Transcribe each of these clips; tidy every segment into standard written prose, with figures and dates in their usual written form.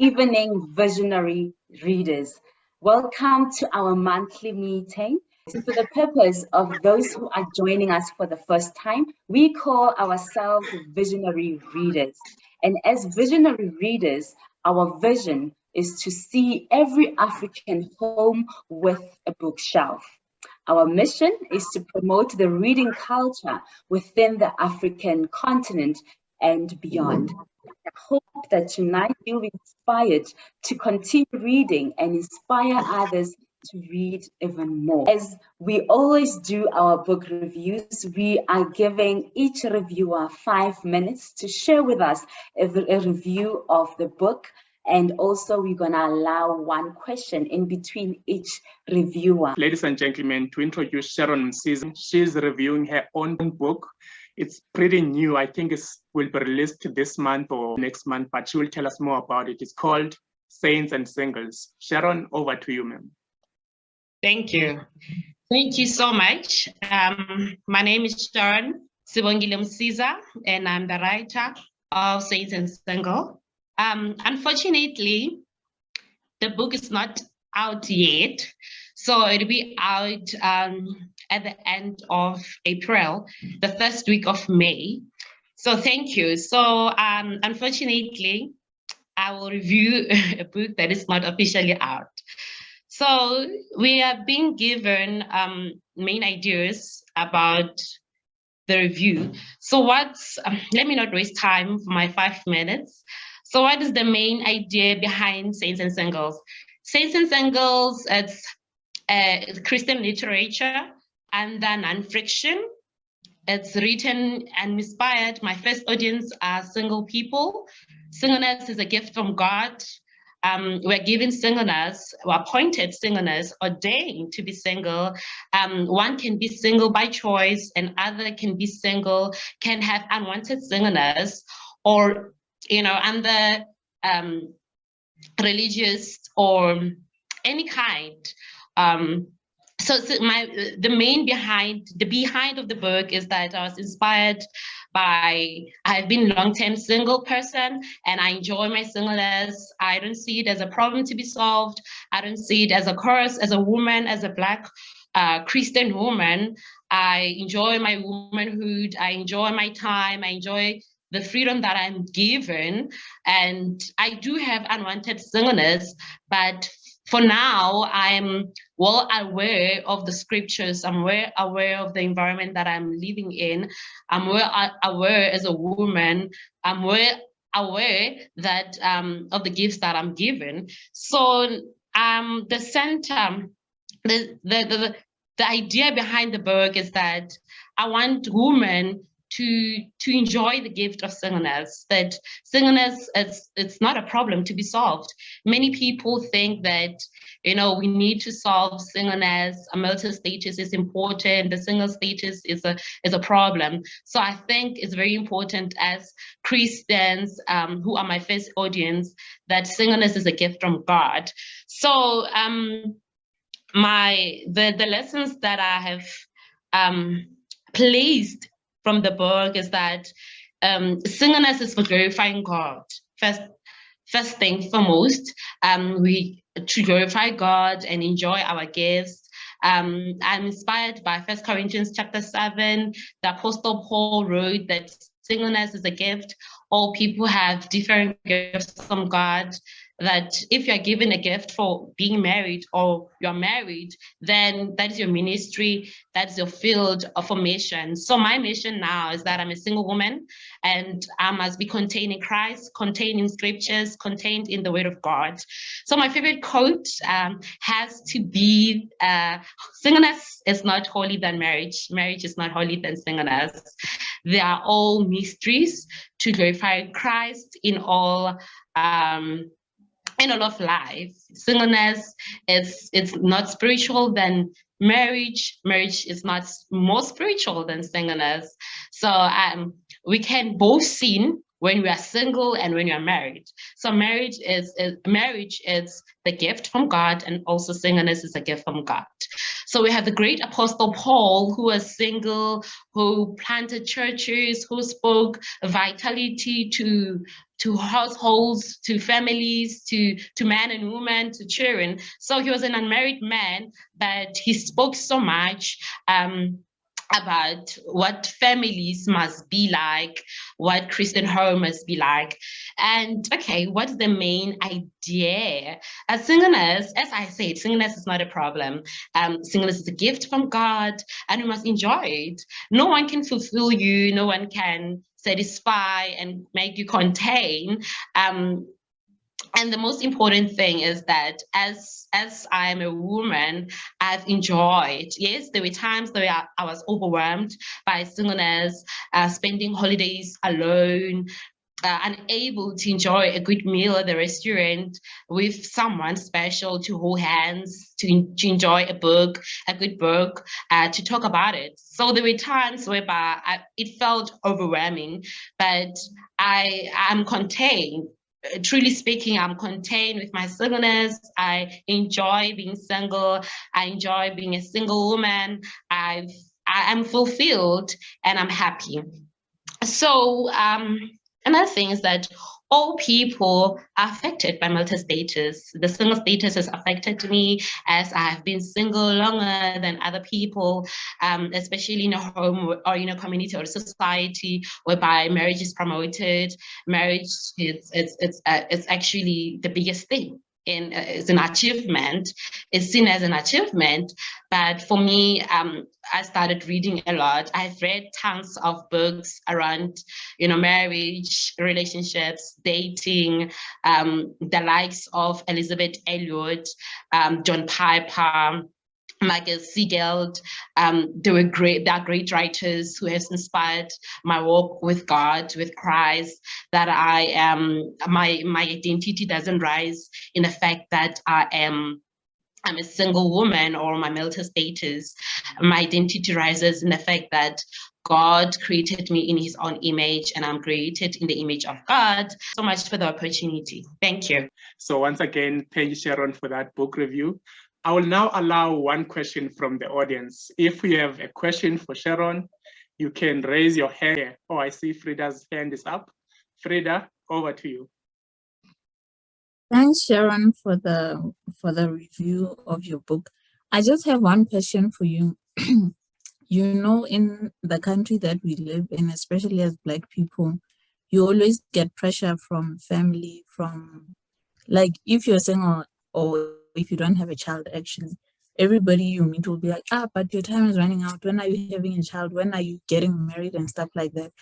evening, visionary readers. Welcome to our monthly meeting. For the purpose of those who are joining us for the first time, we call ourselves visionary readers. And as visionary readers, our vision is to see every African home with a bookshelf. Our mission is to promote the reading culture within the African continent and beyond. I hope that tonight you'll be inspired to continue reading and inspire others to read even more. As we always do our book reviews, we are giving each reviewer 5 minutes to share with us a review of the book. And also, we're going to allow one question in between each reviewer. Ladies and gentlemen, to introduce Sharon Msiza, she's reviewing her own book. It's pretty new. I think it will be released this month or next month, but she will tell us more about it. It's called Saints and Singles. Sharon, over to you, ma'am. Thank you. Thank you so much. My name is Sharon Msiza, and I'm the writer of Saints and Singles. Unfortunately, the book is not out yet, so it'll be out at the end of April, the first week of May. So thank you. So unfortunately, I will review a book that is not officially out. So we are being given main ideas about the review. So let me not waste time for my 5 minutes. So what is the main idea behind Saints and Singles? Saints and Singles, it's Christian literature and then non-fiction. It's written and inspired. My first audience are single people. Singleness is a gift from God. We're given singleness, we're appointed singleness, ordained to be single. One can be single by choice, and other can be single, can have unwanted singleness, or under religious or any kind. So the behind of the book is that I was inspired I've been a long-term single person, and I enjoy my singleness. I don't see it as a problem to be solved. I don't see it as a curse. As a woman, as a Black Christian woman, I enjoy my womanhood. I enjoy my time. I enjoy the freedom that I'm given. And I do have unwanted singleness, but for now, I'm well aware of the scriptures. I'm well aware of the environment that I'm living in. I'm well aware as a woman. I'm well aware that of the gifts that I'm given. So the center, the idea behind the book is that I want women to enjoy the gift of singleness, that singleness, it's not a problem to be solved. Many people think that, we need to solve singleness, a marital status is important, the single status is a problem. So I think it's very important as Christians, who are my first audience, that singleness is a gift from God. So the lessons that I have placed from the book is that singleness is for glorifying God. First thing foremost, we to glorify God and enjoy our gifts. I'm inspired by 1 Corinthians chapter 7. The Apostle Paul wrote that singleness is a gift. All people have different gifts from God, that if you're given a gift for being married or you're married, then that is your ministry, that's your field of formation. So my mission now is that I'm a single woman, and I must be contained in Christ, contained in scriptures, contained in the word of God. So my favorite quote has to be, singleness is not holy than marriage. Marriage is not holy than singleness. They are all mysteries to glorify Christ in all of life. Singleness it's not spiritual than marriage. Marriage is not more spiritual than singleness. So we can both sin when we are single and when you are married. So marriage is the gift from God, and also singleness is a gift from God. So we have the great Apostle Paul, who was single, who planted churches, who spoke vitality to households, to families, to men and women, to children. So he was an unmarried man, but he spoke so much about what families must be like, what Christian home must be like. And okay, what's the main idea? As singleness, as I said, singleness is not a problem. Singleness is a gift from God, and we must enjoy it. No one can fulfill you, no one can satisfy and make you contain. And the most important thing is that as I am a woman, I've enjoyed. Yes, there were times that I was overwhelmed by singleness, spending holidays alone, unable to enjoy a good meal at the restaurant with someone special to hold hands, to enjoy a good book, to talk about it. So there were times whereby it felt overwhelming, but I'm contained. Truly speaking, I'm contained with my singleness. I enjoy being single. I enjoy being a single woman. I'm fulfilled and I'm happy. So another thing is that all people are affected by marital status. The single status has affected me, as I've been single longer than other people, especially in a home or in a community or society whereby marriage is promoted. Marriage it's actually the biggest thing. It's an achievement. It's seen as an achievement. But for me, I started reading a lot. I've read tons of books around, marriage, relationships, dating, the likes of Elizabeth Elliot, John Piper, Michael Siegel. There are great writers who have inspired my walk with God, with Christ, that I am, my identity doesn't rise in the fact that I'm a single woman or my marital status. My identity rises in the fact that God created me in his own image, and I'm created in the image of God. So much for the opportunity. Thank you. So once again, thank you, Sharon, for that book review. I will now allow one question from the audience. If you have a question for Sharon, you can raise your hand. Oh, I see Frida's hand is up. Frida, over to you. Thanks, Sharon, for the review of your book. I just have one question for you. In the country that we live in, especially as Black people, you always get pressure from family, from, like, if you're single or if you don't have a child, actually, everybody you meet will be like, but your time is running out. When are you having a child? When are you getting married and stuff like that?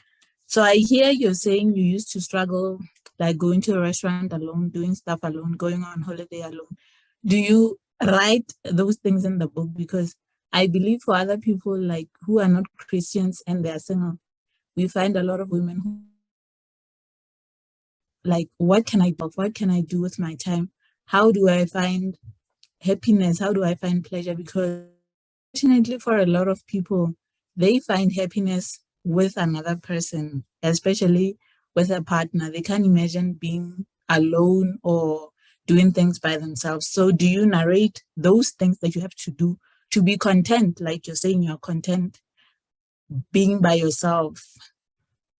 So I hear you're saying you used to struggle, like going to a restaurant alone, doing stuff alone, going on holiday alone. Do you write those things in the book? Because I believe for other people, like, who are not Christians and they're single, we find a lot of women who, like, what can I do? What can I do with my time? How do I find happiness? How do I find pleasure? Because fortunately for a lot of people, they find happiness with another person, especially with a partner. They can't imagine being alone or doing things by themselves. So do you narrate those things that you have to do to be content? Like you're saying, you're content being by yourself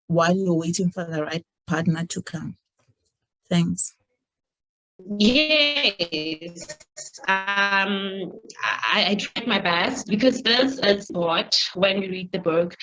while you're waiting for the right partner to come. Thanks. Yes, I tried my best, because this is what, when we read the book,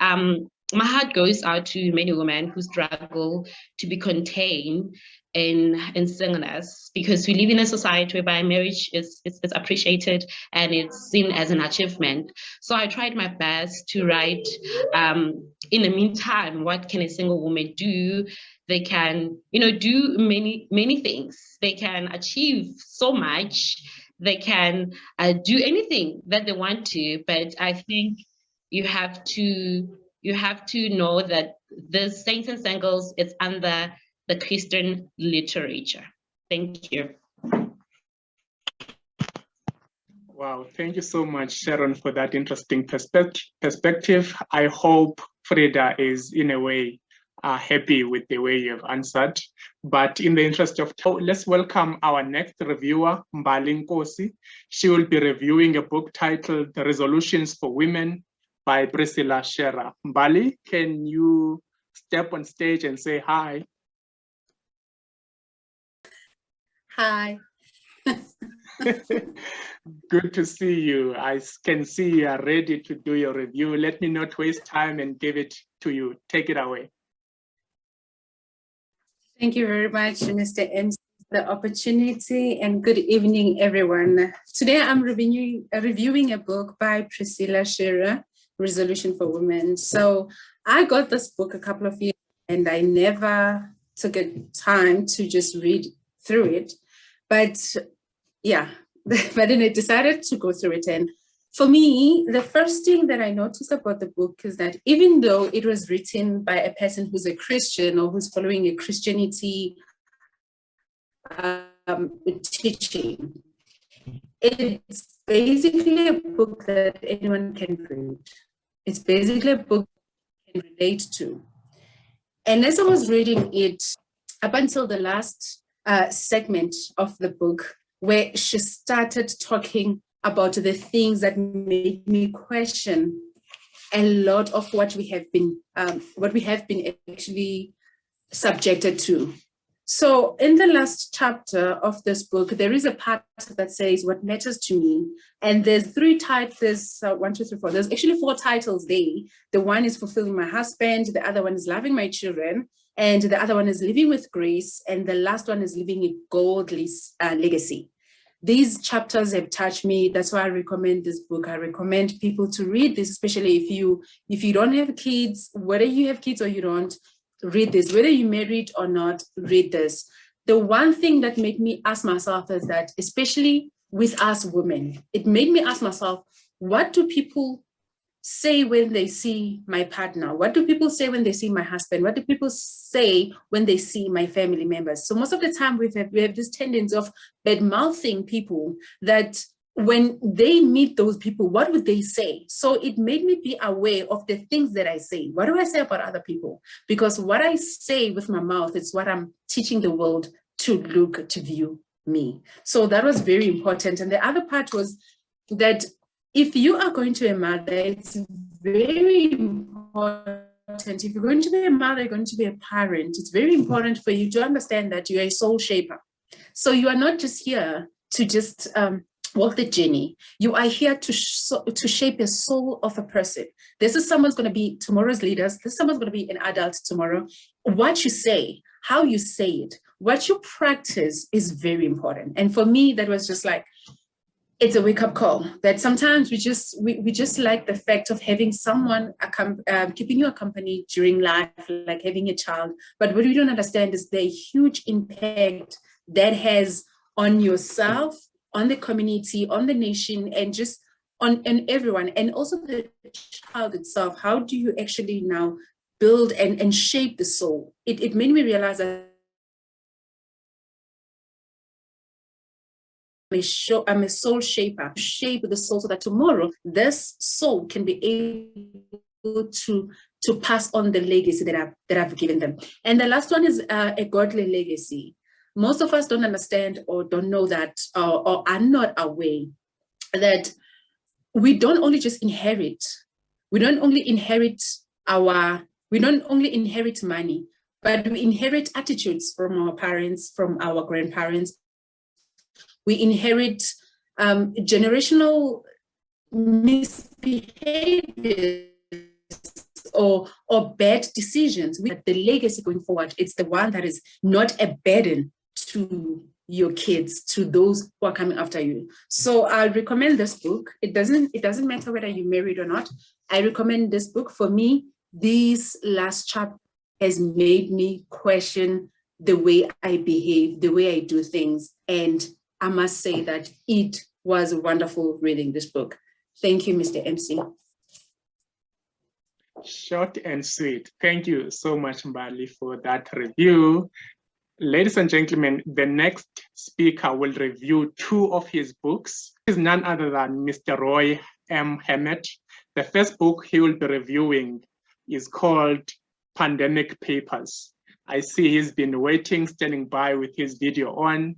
my heart goes out to many women who struggle to be contained in singleness, because we live in a society whereby marriage is appreciated and it's seen as an achievement. So I tried my best to write, in the meantime, what can a single woman do? They can, do many things. They can achieve so much. They can do anything that they want to. But I think you have to know that the Saints and Singles is under the Christian literature. Thank you. Wow, thank you so much, Sharon, for that interesting perspective. I hope Frida is, in a way, are happy with the way you have answered. But in the interest of time, let's welcome our next reviewer, Mbali Nkosi. She will be reviewing a book titled The Resolutions for Women by Priscilla Scherer. Mbali, can you step on stage and say hi? Hi. Good to see you. I can see you are ready to do your review. Let me not waste time and give it to you. Take it away. Thank you very much, Mr. M, for the opportunity, and good evening, everyone. Today, I'm reviewing a book by Priscilla Scherer, Resolution for Women. So I got this book a couple of years and I never took time to just read through it. But yeah, but then I decided to go through it. And for me, the first thing that I noticed about the book is that even though it was written by a person who's a Christian or who's following a Christianity teaching, it's basically a book that anyone can read. It's basically a book you can relate to. And as I was reading it, up until the last segment of the book, where she started talking about the things that made me question a lot of what we have been actually subjected to. So in the last chapter of this book, there is a part that says what matters to me. And there's three titles, there's 1, 2, 3, 4. There's actually 4 titles there. The one is fulfilling my husband, the other one is loving my children, and the other one is living with grace, and the last one is living a godly legacy. These chapters have touched me. That's why I recommend this book. I recommend people to read this, especially if you don't have kids, whether you have kids or you don't, read this. Whether you're married or not, read this. The one thing that made me ask myself is that, especially with us women, it made me ask myself, what do people say when they see my partner? What do people say when they see my husband? What do people say when they see my family members? So most of the time we have this tendency of bad-mouthing people, that when they meet those people, what would they say? So it made me be aware of the things that I say. What do I say about other people? Because what I say with my mouth is what I'm teaching the world to view me. So that was very important. And the other part was that if you are going to be a mother, it's very important. If you're going to be a mother, you're going to be a parent, it's very important for you to understand that you're a soul shaper. So you are not just here to just walk the journey. You are here to shape the soul of a person. This is someone's going to be tomorrow's leaders. This is someone's going to be an adult tomorrow. What you say, how you say it, what you practice is very important. And for me, that was just like, it's a wake-up call that sometimes we just like the fact of having someone keeping you company during life, like having a child. But what we don't understand is the huge impact that has on yourself, on the community, on the nation, and just on everyone, and also the child itself. How do you actually now build and shape the soul? It made me realize that I'm a soul shaper, shape the soul so that tomorrow this soul can be able to pass on the legacy that I've given them. And the last one is a godly legacy. Most of us don't understand or don't know that or are not aware that we don't only just inherit, we don't only inherit money, but we inherit attitudes from our parents, from our grandparents. We inherit generational misbehaviors or bad decisions. The legacy going forward, it's the one that is not a burden to your kids, to those who are coming after you. So I recommend this book. It doesn't matter whether you're married or not. I recommend this book. For me, this last chapter has made me question the way I behave, the way I do things. And I must say that it was wonderful reading this book. Thank you, Mr. MC. Short and sweet. Thank you so much, Mbali, for that review. Ladies and gentlemen, the next speaker will review 2 of his books. He is none other than Mr. Roy M. Hammett. The first book he will be reviewing is called Pandemic Papers. I see he's been waiting, standing by with his video on.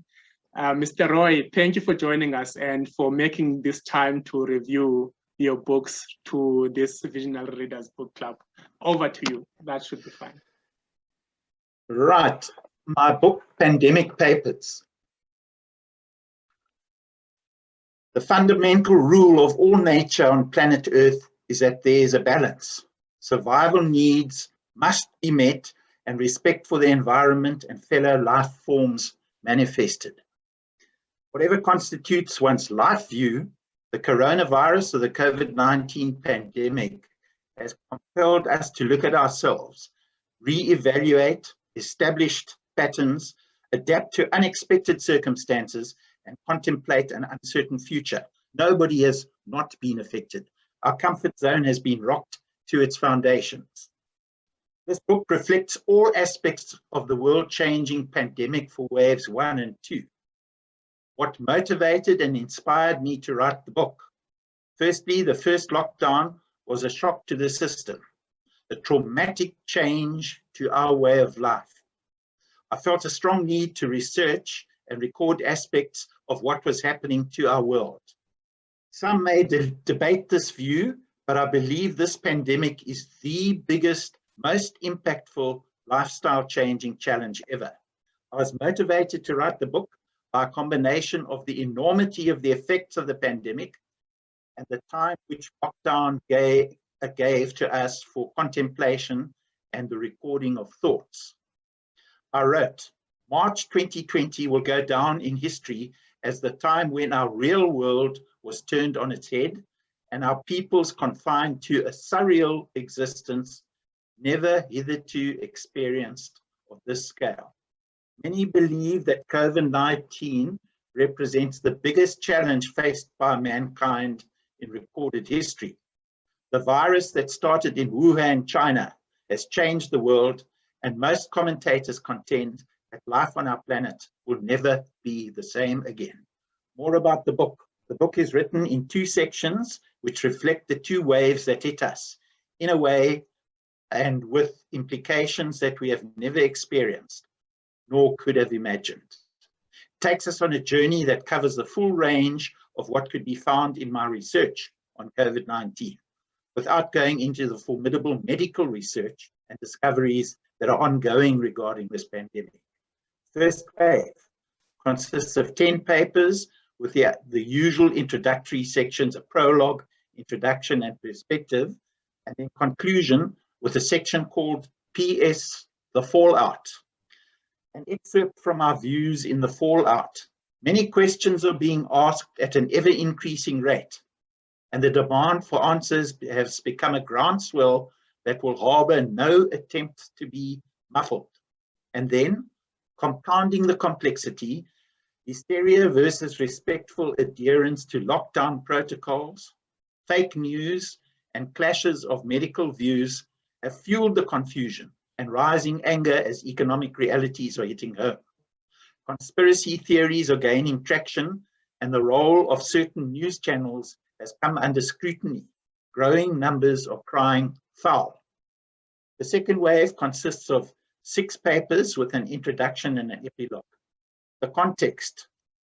Mr. Roy, thank you for joining us and for making this time to review your books to this Visionary Readers Book Club. Over to you. That should be fine. Right. My book, Pandemic Papers. The fundamental rule of all nature on planet Earth is that there is a balance. Survival needs must be met and respect for the environment and fellow life forms manifested. Whatever constitutes one's life view, the coronavirus or the COVID-19 pandemic has compelled us to look at ourselves, re-evaluate established patterns, adapt to unexpected circumstances, and contemplate an uncertain future. Nobody has not been affected. Our comfort zone has been rocked to its foundations. This book reflects all aspects of the world-changing pandemic for waves 1 and 2. What motivated and inspired me to write the book? Firstly, the first lockdown was a shock to the system, a traumatic change to our way of life. I felt a strong need to research and record aspects of what was happening to our world. Some may debate this view, but I believe this pandemic is the biggest, most impactful lifestyle-changing challenge ever. I was motivated to write the book by a combination of the enormity of the effects of the pandemic and the time which lockdown gave to us for contemplation and the recording of thoughts. I wrote, March 2020 will go down in history as the time when our real world was turned on its head and our peoples confined to a surreal existence never hitherto experienced of this scale. Many believe that COVID-19 represents the biggest challenge faced by mankind in recorded history. The virus that started in Wuhan, China, has changed the world, and most commentators contend that life on our planet will never be the same again. More about the book. The book is written in 2 sections which reflect the 2 waves that hit us, in a way and with implications that we have never experienced, nor could have imagined. It takes us on a journey that covers the full range of what could be found in my research on COVID-19, without going into the formidable medical research and discoveries that are ongoing regarding this pandemic. First wave consists of 10 papers with the usual introductory sections, a prologue, introduction and perspective, and then conclusion with a section called PS, the Fallout. An excerpt from our views in the fallout. Many questions are being asked at an ever-increasing rate, and the demand for answers has become a groundswell that will harbor no attempt to be muffled. And then, compounding the complexity, hysteria versus respectful adherence to lockdown protocols, fake news, and clashes of medical views have fueled the confusion and rising anger as economic realities are hitting home. Conspiracy theories are gaining traction, and the role of certain news channels has come under scrutiny. Growing numbers are crying foul. The second wave consists of 6 papers with an introduction and an epilogue. The context.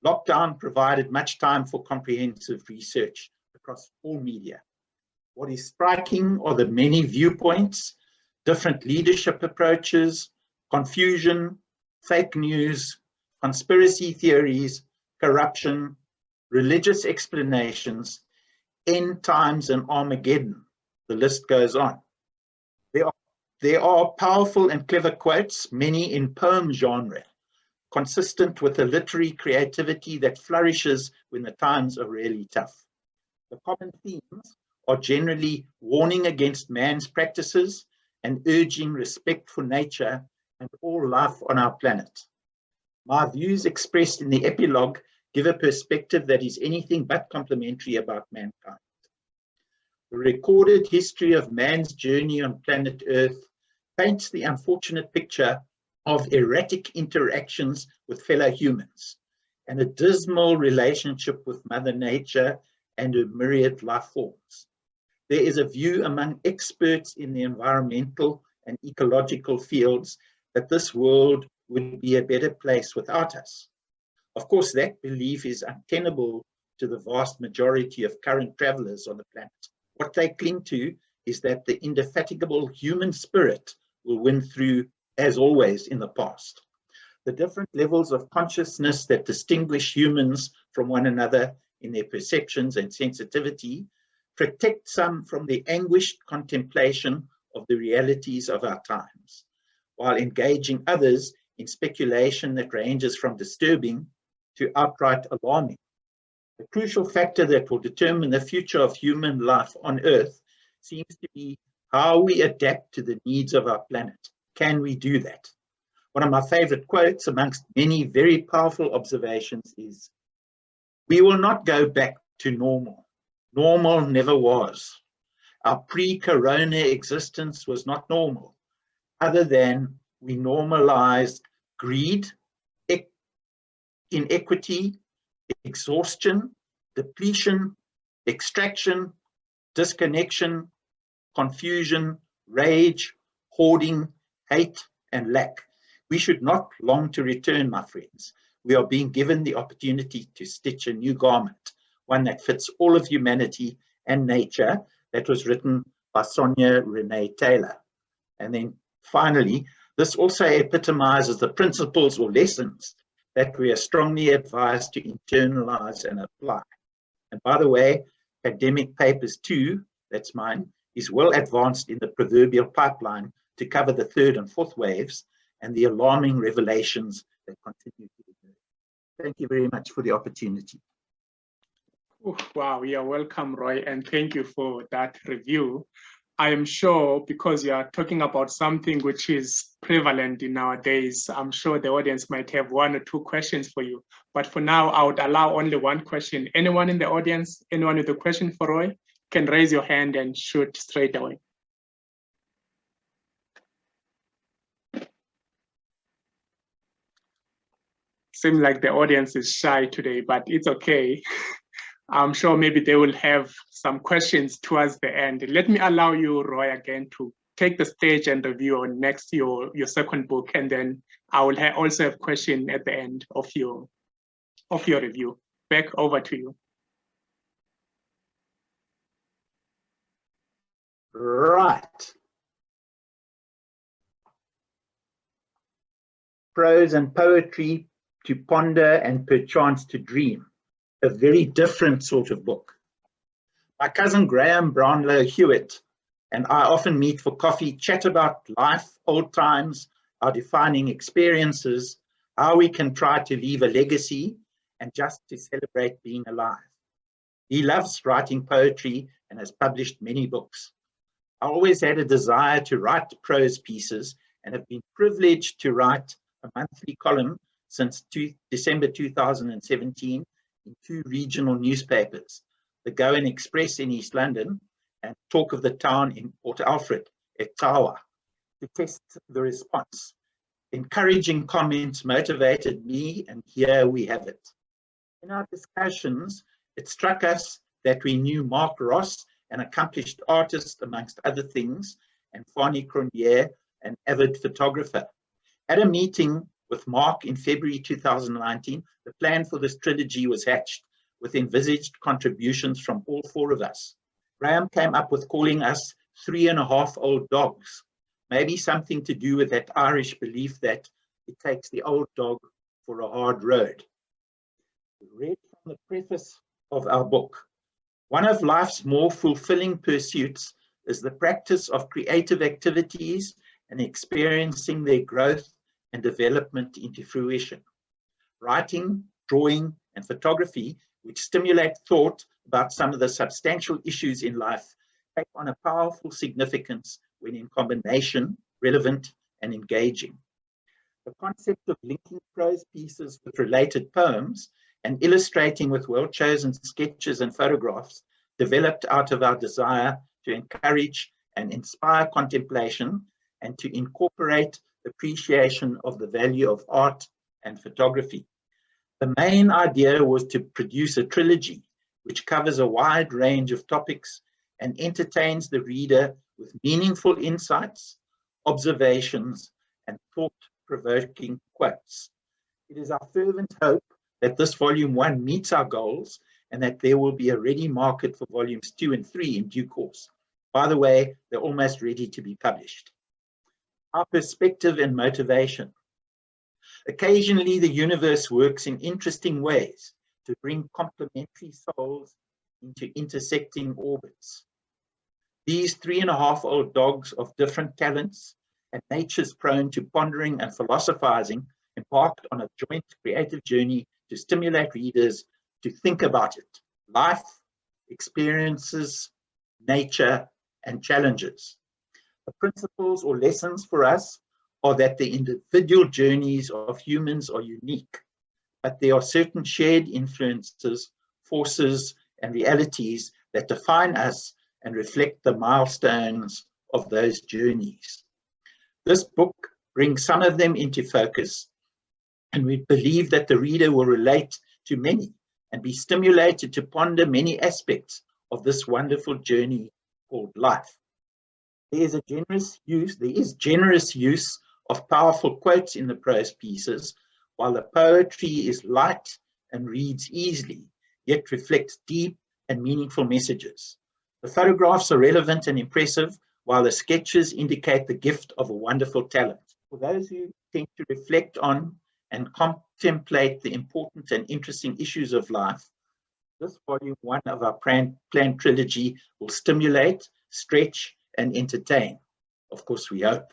Lockdown provided much time for comprehensive research across all media. What is striking are the many viewpoints, different leadership approaches, confusion, fake news, conspiracy theories, corruption, religious explanations, end times and Armageddon. The list goes on. There are powerful and clever quotes, many in poem genre, consistent with the literary creativity that flourishes when the times are really tough. The common themes are generally warning against man's practices and urging respect for nature and all life on our planet. My views expressed in the epilogue give a perspective that is anything but complimentary about mankind. The recorded history of man's journey on planet Earth paints the unfortunate picture of erratic interactions with fellow humans and a dismal relationship with Mother Nature and her myriad life forms. There is a view among experts in the environmental and ecological fields that this world would be a better place without us. Of course, that belief is untenable to the vast majority of current travelers on the planet. What they cling to is that the indefatigable human spirit will win through, as always in the past. The different levels of consciousness that distinguish humans from one another in their perceptions and sensitivity protect some from the anguished contemplation of the realities of our times, while engaging others in speculation that ranges from disturbing to outright alarming. The crucial factor that will determine the future of human life on Earth seems to be how we adapt to the needs of our planet. Can we do that? One of my favorite quotes amongst many very powerful observations is, "We will not go back to normal. Normal never was. Our pre-corona existence was not normal, other than we normalized greed, inequity, exhaustion, depletion, extraction, disconnection, confusion, rage, hoarding, hate, and lack. We should not long to return, my friends. We are being given the opportunity to stitch a new garment, one that fits all of humanity and nature," that was written by Sonia Renee Taylor. And then finally, this also epitomizes the principles or lessons that we are strongly advised to internalize and apply. And by the way, Academic Papers 2, that's mine, is well advanced in the proverbial pipeline to cover the third and fourth waves and the alarming revelations that continue to emerge. Thank you very much for the opportunity. Oh, wow, you're welcome, Roy, and thank you for that review. I am sure because you are talking about something which is prevalent in nowadays, I'm sure the audience might have one or two questions for you. But for now, I would allow only one question. Anyone in the audience, anyone with a question for Roy, can raise your hand and shoot straight away. Seems like the audience is shy today, but it's okay. I'm sure maybe they will have some questions towards the end. Let me allow you, Roy, again to take the stage and review on next your second book, and then I will also have a question at the end of your review. Back over to you. Right. Prose and poetry to ponder and perchance to dream. A very different sort of book. My cousin Graham Brownlow Hewitt and I often meet for coffee, chat about life, old times, our defining experiences, how we can try to leave a legacy, and just to celebrate being alive. He loves writing poetry and has published many books. I always had a desire to write prose pieces and have been privileged to write a monthly column since December 2017 in two regional newspapers, the Goan Express in East London and Talk of the Town in Port Alfred, Etawa, to test the response. Encouraging comments motivated me, and here we have it. In our discussions, it struck us that we knew Mark Ross, an accomplished artist amongst other things, and Fani Cronje, an avid photographer. At a meeting with Mark in February 2019, the plan for this trilogy was hatched with envisaged contributions from all four of us. Graham came up with calling us 3.5-old dogs, maybe something to do with that Irish belief that it takes the old dog for a hard road. Read from the preface of our book. One of life's more fulfilling pursuits is the practice of creative activities and experiencing their growth and development into fruition. Writing, drawing, and photography, which stimulate thought about some of the substantial issues in life, take on a powerful significance when in combination, relevant, and engaging. The concept of linking prose pieces with related poems and illustrating with well-chosen sketches and photographs developed out of our desire to encourage and inspire contemplation and to incorporate appreciation of the value of art and photography. The main idea was to produce a trilogy which covers a wide range of topics and entertains the reader with meaningful insights, observations, and thought-provoking quotes. It is our fervent hope that this volume 1 meets our goals and that there will be a ready market for volumes 2 and 3 in due course. By the way, they're almost ready to be published. Our perspective and motivation. Occasionally, the universe works in interesting ways to bring complementary souls into intersecting orbits. These 3.5-year-old dogs of different talents and natures prone to pondering and philosophizing embarked on a joint creative journey to stimulate readers to think about it, life, experiences, nature, and challenges. The principles or lessons for us are that the individual journeys of humans are unique, but there are certain shared influences, forces, and realities that define us and reflect the milestones of those journeys. This book brings some of them into focus, and we believe that the reader will relate to many and be stimulated to ponder many aspects of this wonderful journey called life. There is generous use of powerful quotes in the prose pieces, while the poetry is light and reads easily, yet reflects deep and meaningful messages. The photographs are relevant and impressive, while the sketches indicate the gift of a wonderful talent. For those who tend to reflect on and contemplate the important and interesting issues of life, this volume 1 of our planned trilogy will stimulate, stretch, and entertain. Of course, we hope.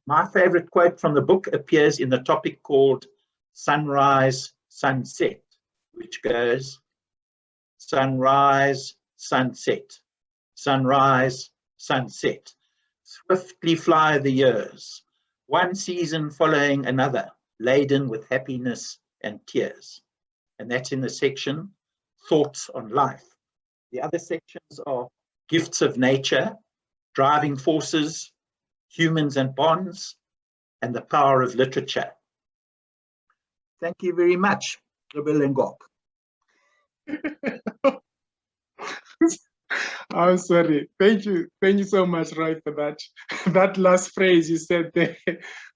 My favorite quote from the book appears in the topic called Sunrise, Sunset, which goes, sunrise, sunset, sunrise, sunset. Swiftly fly the years, one season following another, laden with happiness and tears. And that's in the section, Thoughts on Life. The other sections are Gifts of Nature, Driving Forces, Humans and Bonds, and the Power of Literature. Thank you very much, Ngok. I'm sorry. Thank you so much, Roy, for that. That last phrase you said there,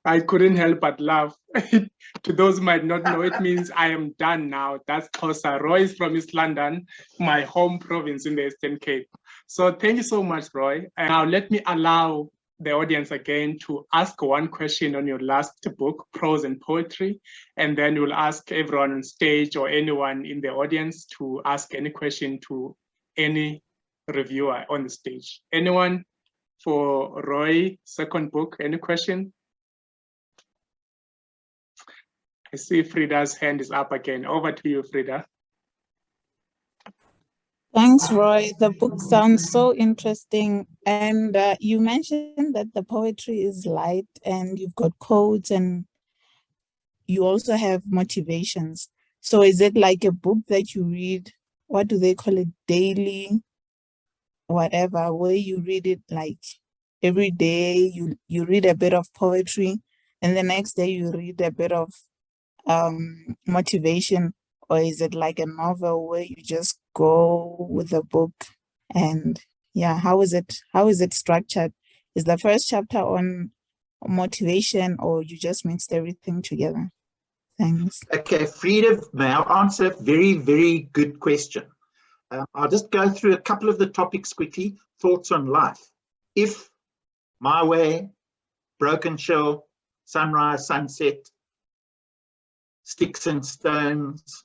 I couldn't help but laugh. To those who might not know, it means I am done now. That's Xhosa. Roy is from East London, my home province in the Eastern Cape. So thank you so much, Roy. And now let me allow the audience again to ask one question on your last book, Prose and Poetry, and then we'll ask everyone on stage or anyone in the audience to ask any question to any reviewer on the stage. Anyone for Roy, second book, any question? I see Frida's hand is up again. Over to you, Frida. Thanks, Roy. The book sounds so interesting. And you mentioned that the poetry is light and you've got quotes and you also have motivations. So is it like a book that you read, what do they call it, daily, whatever, where you read it like every day, you read a bit of poetry and the next day you read a bit of motivation? Or is it like a novel where you just go with the book? And yeah, how is it structured? Is the first chapter on motivation or you just mixed everything together? Thanks. Okay, Frida, may I answer a very, very good question. I'll just go through a couple of the topics quickly. Thoughts on life. If, My Way, Broken Shell, Sunrise, Sunset, Sticks and Stones,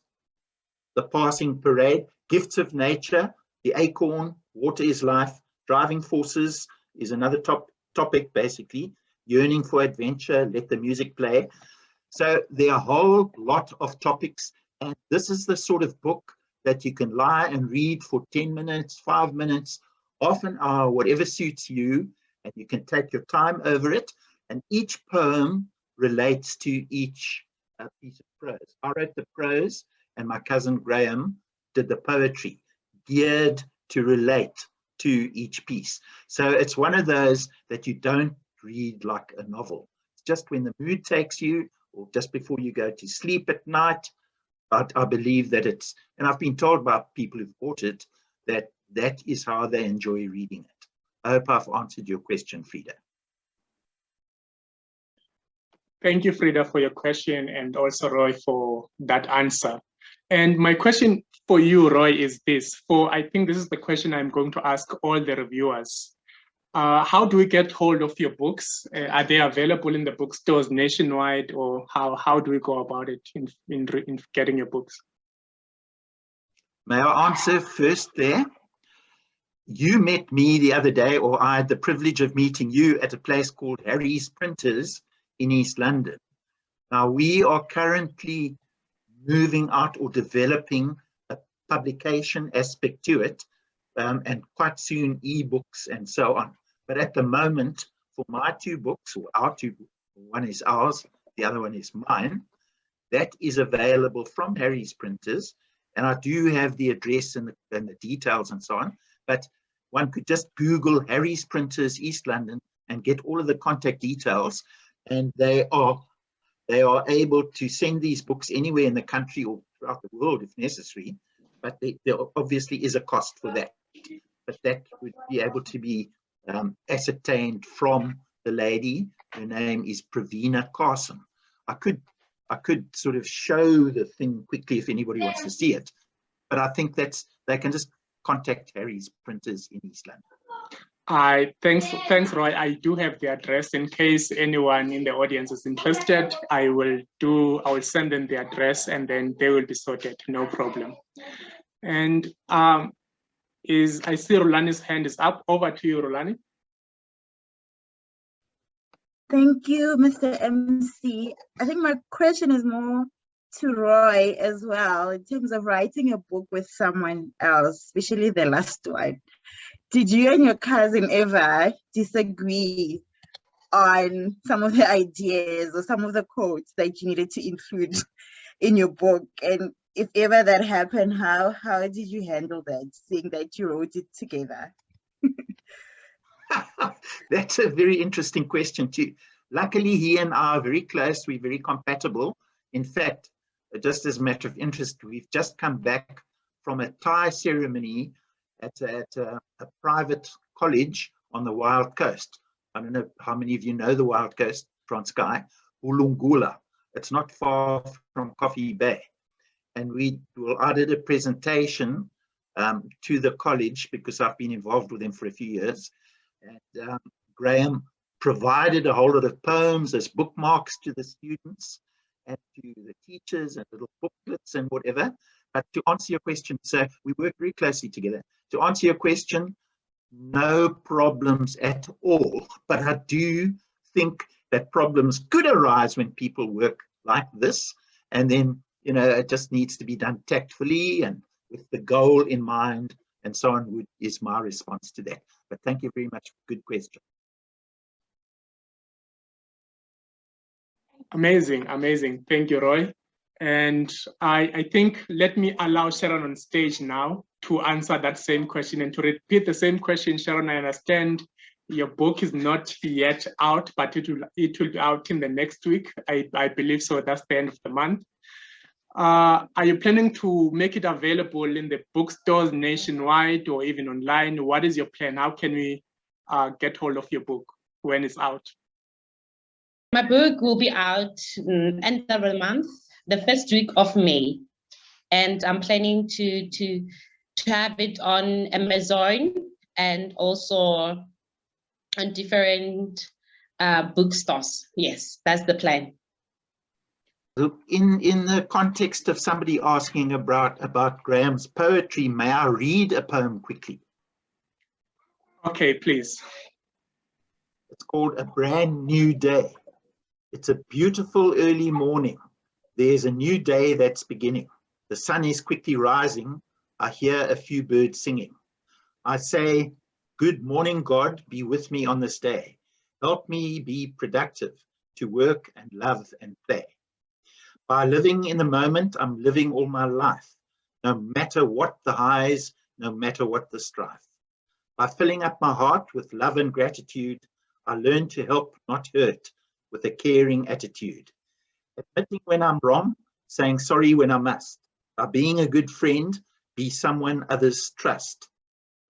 The Passing Parade, Gifts of Nature, The Acorn, Water is Life, Driving Forces is another topic basically, Yearning for Adventure, Let the Music Play. So there are a whole lot of topics, and this is the sort of book that you can lie and read for 10 minutes, 5 minutes, half an hour, whatever suits you, and you can take your time over it, and each poem relates to each piece of prose. I wrote the prose, and my cousin Graham did the poetry, geared to relate to each piece. So it's one of those that you don't read like a novel. It's just when the mood takes you, or just before you go to sleep at night. I believe that it's, and I've been told by people who've bought it, that is how they enjoy reading it. I hope I've answered your question, Frida. Thank you, Frida, for your question, and also Roy for that answer. And my question for you, Roy, is this. I think this is the question I'm going to ask all the reviewers. How do we get hold of your books? Are they available in the bookstores nationwide, or how do we go about it in getting your books? May I answer first there? You met me the other day, or I had the privilege of meeting you at a place called Harry's Printers in East London. Now, we are currently moving out or developing a publication aspect to it, and quite soon ebooks and so on. But at the moment, for my two books, or our two books, one is ours, the other one is mine, that is available from Harry's Printers. And I do have the address and the details and so on. But one could just Google Harry's Printers East London and get all of the contact details. And they are able to send these books anywhere in the country or throughout the world if necessary. But there obviously is a cost for that. But that would be able to be ascertained from the lady. Her name is Pravina Carson. I could sort of show the thing quickly if anybody wants to see it. But I think they can just contact Harry's Printers in East London. Thanks, Roy. I do have the address in case anyone in the audience is interested. I will send them the address and then they will be sorted, no problem. And I see Rulani's hand is up. Over to you, Rulani. Thank you, Mr. MC. I think my question is more to Roy as well, in terms of writing a book with someone else, especially the last one. Did you and your cousin ever disagree on some of the ideas or some of the quotes that you needed to include in your book? And if ever that happened, how did you handle that, seeing that you wrote it together? That's a very interesting question too. Luckily, he and I are very close. We're very compatible. In fact, just as a matter of interest, we've just come back from a tie ceremony at a private college on the Wild Coast. I don't know how many of you know the Wild Coast, Transkei, Ulungula. It's not far from Coffee Bay. And I did a presentation to the college because I've been involved with them for a few years. And Graham provided a whole lot of poems as bookmarks to the students and to the teachers and little booklets and whatever. But to answer your question, so we work very closely together. To answer your question, no problems at all. But I do think that problems could arise when people work like this. And then, it just needs to be done tactfully and with the goal in mind and so on is my response to that. But thank you very much. Good question. Amazing. Thank you, Roy. And I think let me allow Sharon on stage now to answer that same question and to repeat the same question. Sharon, I understand your book is not yet out, but it will be out in the next week. I believe so. That's the end of the month. Are you planning to make it available in the bookstores nationwide or even online? What is your plan? How can we get hold of your book when it's out? My book will be out end of the month, the first week of May. And I'm planning to have it on Amazon and also on different bookstores. Yes, that's the plan. In the context of somebody asking about Graham's poetry, may I read a poem quickly? Okay, please. It's called A Brand New Day. It's a beautiful early morning. There's a new day that's beginning. The sun is quickly rising. I hear a few birds singing. I say, good morning, God, be with me on this day. Help me be productive, to work and love and play. By living in the moment, I'm living all my life, no matter what the highs, no matter what the strife. By filling up my heart with love and gratitude, I learn to help, not hurt, with a caring attitude. Admitting when I'm wrong, saying sorry when I must. By being a good friend, be someone others trust.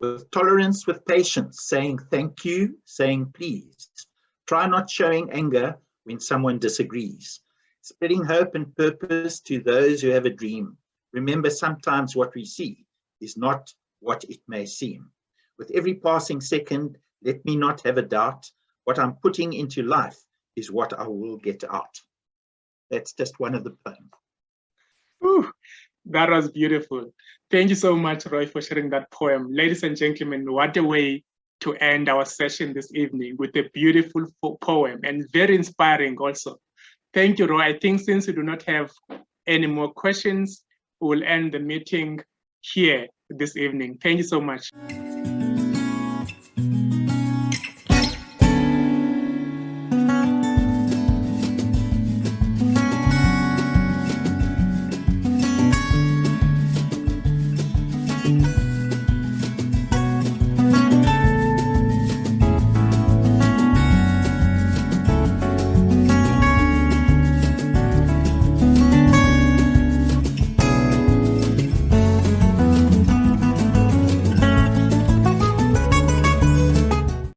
With tolerance, with patience, saying thank you, saying please. Try not showing anger, when someone disagrees. Spreading hope and purpose to those who have a dream. Remember, sometimes what we see is not what it may seem. With every passing second, let me not have a doubt. What I'm putting into life is what I will get out. That's just one of the poems. Ooh, that was beautiful. Thank you so much, Roy, for sharing that poem. Ladies and gentlemen, what a way to end our session this evening with a beautiful poem and very inspiring also. Thank you, Roy. I think since we do not have any more questions, we'll end the meeting here this evening. Thank you so much.